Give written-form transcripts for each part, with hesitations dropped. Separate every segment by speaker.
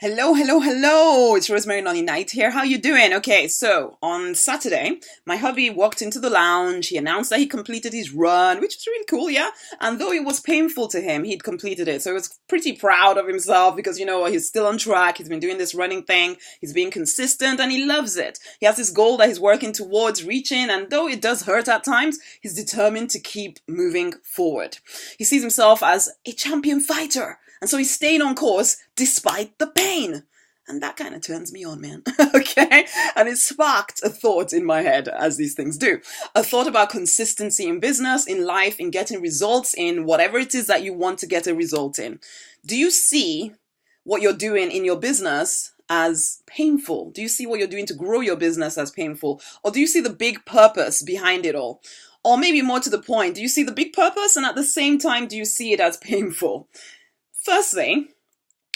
Speaker 1: Hello, hello, hello. It's Rosemary Nonny Night here. How you doing? Okay, so on Saturday, my hubby walked into the lounge. He announced that he completed his run, which was really cool, yeah. And though it was painful to him, he'd completed it. So he was pretty proud of himself because, he's still on track. He's been doing this running thing. He's being consistent and he loves it. He has this goal that he's working towards reaching. And though it does hurt at times, he's determined to keep moving forward. He sees himself as a champion fighter. And so he's staying on course despite the pain. And that kind of turns me on, man. Okay? And it sparked a thought in my head, as these things do. A thought about consistency in business, in life, in getting results, in whatever it is that you want to get a result in. Do you see what you're doing in your business as painful? Do you see what you're doing to grow your business as painful? Or do you see the big purpose behind it all? Or maybe more to the point, do you see the big purpose and at the same time do you see it as painful? Firstly,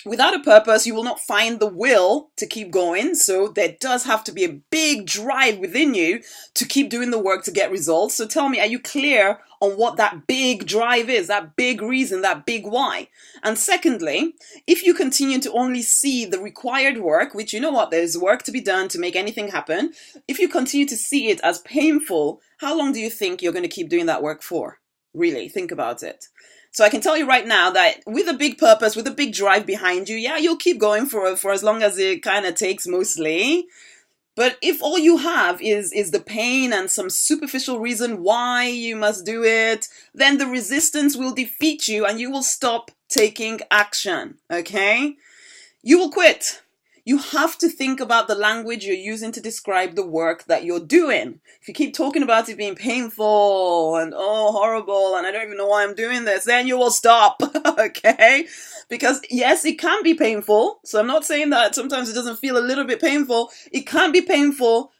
Speaker 1: without a purpose, you will not find the will to keep going. So there does have to be a big drive within you to keep doing the work to get results. So tell me, are you clear on what that big drive is, that big reason, that big why? And secondly, if you continue to only see the required work, which there's work to be done to make anything happen. If you continue to see it as painful, how long do you think you're going to keep doing that work for? Really, think about it. So I can tell you right now that with a big purpose, with a big drive behind you, yeah, you'll keep going for as long as it kind of takes mostly. But if all you have is the pain and some superficial reason why you must do it, then the resistance will defeat you and you will stop taking action, okay? You will quit. You have to think about the language you're using to describe the work that you're doing. If you keep talking about it being painful and horrible and I don't even know why I'm doing this, then you will stop, okay? Because yes, it can be painful. So I'm not saying that sometimes it doesn't feel a little bit painful. It can be painful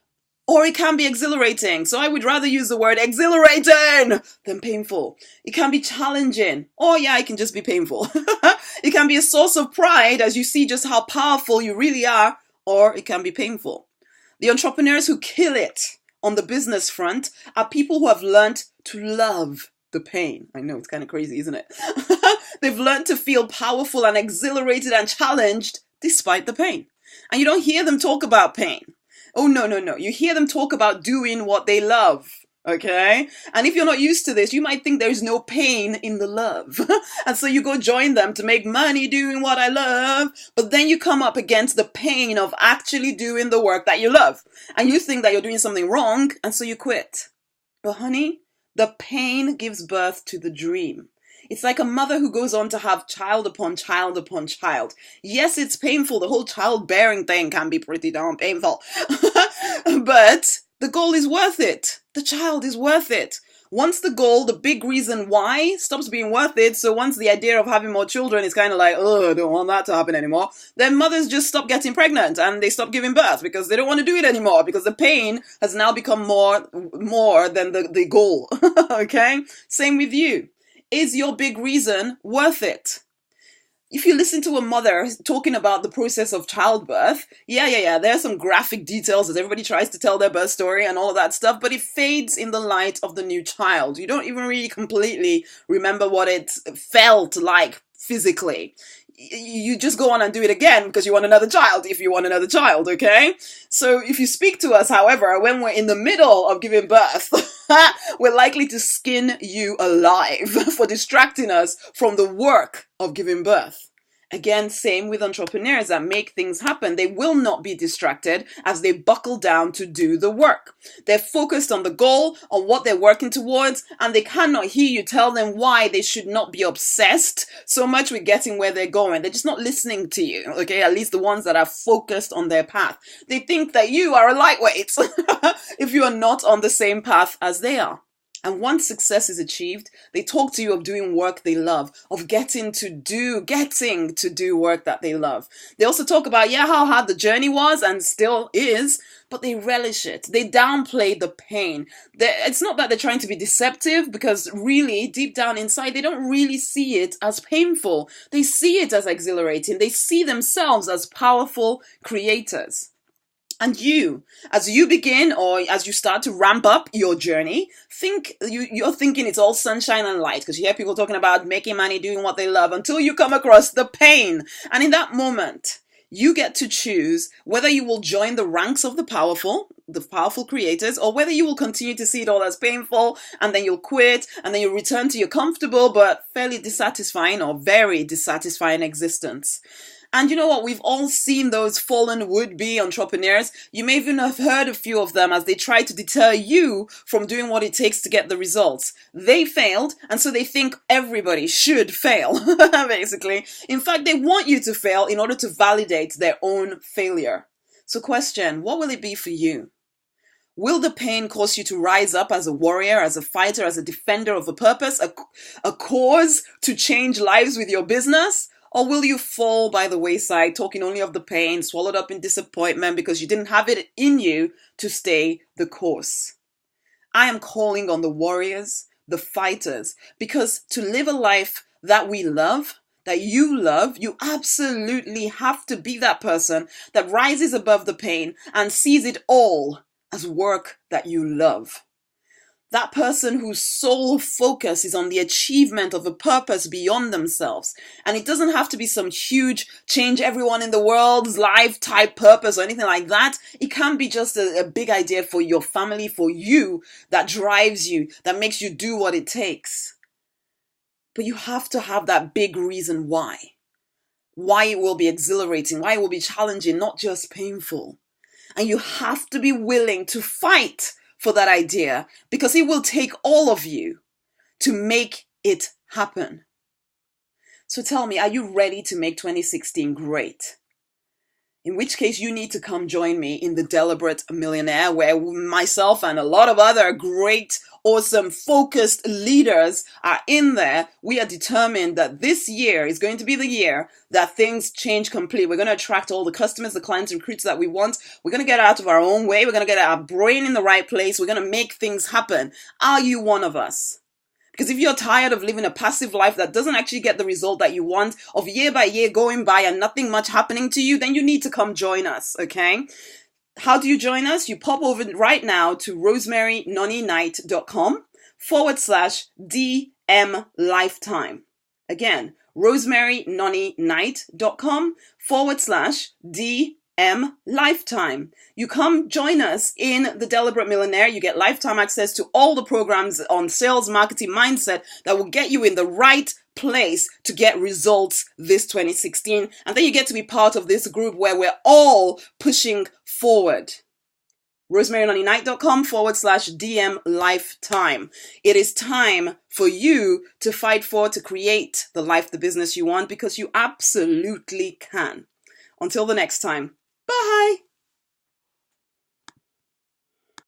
Speaker 1: or it can be exhilarating. So I would rather use the word exhilarating than painful. It can be challenging. Oh yeah, it can just be painful. It can be a source of pride as you see just how powerful you really are, or it can be painful. The entrepreneurs who kill it on the business front are people who have learned to love the pain. I know, it's kind of crazy, isn't it? They've learned to feel powerful and exhilarated and challenged despite the pain. And you don't hear them talk about pain. Oh, no. You hear them talk about doing what they love. Okay? And if you're not used to this, you might think there's no pain in the love. And so you go join them to make money doing what I love. But then you come up against the pain of actually doing the work that you love. And you think that you're doing something wrong. And so you quit. But honey, the pain gives birth to the dream. It's like a mother who goes on to have child upon child upon child. Yes, it's painful. The whole childbearing thing can be pretty darn painful. But the goal is worth it. The child is worth it. Once the goal, the big reason why, stops being worth it, so once the idea of having more children is kind of like, oh, I don't want that to happen anymore, then mothers just stop getting pregnant and they stop giving birth because they don't want to do it anymore because the pain has now become more than the goal. Okay? Same with you. Is your big reason worth it? If you listen to a mother talking about the process of childbirth, yeah, there are some graphic details as everybody tries to tell their birth story and all of that stuff, but it fades in the light of the new child. You don't even really completely remember what it felt like physically. You just go on and do it again because you want another child if you want another child, okay? So if you speak to us, however, when we're in the middle of giving birth, we're likely to skin you alive for distracting us from the work of giving birth. Again, same with entrepreneurs that make things happen. They will not be distracted as they buckle down to do the work. They're focused on the goal, on what they're working towards, and they cannot hear you tell them why they should not be obsessed so much with getting where they're going. They're just not listening to you, okay? At least the ones that are focused on their path. They think that you are a lightweight if you are not on the same path as they are. And once success is achieved, they talk to you of doing work they love, of getting to do work that they love. They also talk about, how hard the journey was and still is, but they relish it. They downplay the pain. It's not that they're trying to be deceptive because really, deep down inside, they don't really see it as painful. They see it as exhilarating. They see themselves as powerful creators. And as you begin or as you start to ramp up your journey, you're thinking it's all sunshine and light because you hear people talking about making money, doing what they love until you come across the pain. And in that moment, You get to choose whether you will join the ranks of the powerful creators, or whether you will continue to see it all as painful, and then you'll quit, and then you'll return to your comfortable but fairly dissatisfying or very dissatisfying existence. And you know what? We've all seen those fallen would-be entrepreneurs. You may even have heard a few of them as they try to deter you from doing what it takes to get the results. They failed, and so they think everybody should fail, basically. In fact, they want you to fail in order to validate their own failure. So question, what will it be for you? Will the pain cause you to rise up as a warrior, as a fighter, as a defender of a purpose, a cause to change lives with your business? Or will you fall by the wayside, talking only of the pain, swallowed up in disappointment because you didn't have it in you to stay the course? I am calling on the warriors, the fighters, because to live a life that we love, that you love, you absolutely have to be that person that rises above the pain and sees it all as work that you love. That person whose sole focus is on the achievement of a purpose beyond themselves. And it doesn't have to be some huge change everyone in the world's life type purpose or anything like that. It can be just a big idea for your family, for you, that drives you, that makes you do what it takes. But you have to have that big reason why. Why it will be exhilarating, why it will be challenging, not just painful. And you have to be willing to fight for that idea, because it will take all of you to make it happen. So tell me, are you ready to make 2016 great? In which case you need to come join me in the Deliberate Millionaire, where myself and a lot of other great, awesome, focused leaders are in there. We are determined that this year is going to be the year that things change completely. We're going to attract all the customers, the clients, and recruits that we want. We're going to get out of our own way. We're going to get our brain in the right place. We're going to make things happen. Are you one of us? Because if you're tired of living a passive life that doesn't actually get the result that you want, of year by year going by and nothing much happening to you, then you need to come join us, okay? How do you join us? You pop over right now to rosemarynonnyknight.com/DM lifetime. Again, rosemarynonnyknight.com/DM lifetime. You come join us in the Deliberate Millionaire. You get lifetime access to all the programs on sales, marketing, mindset that will get you in the right place to get results this 2016. And then you get to be part of this group where we're all pushing forward. rosemarynonnyknight.com/DM lifetime. It is time for you to fight for, to create the life, the business you want, because you absolutely can. Until the next time. Bye.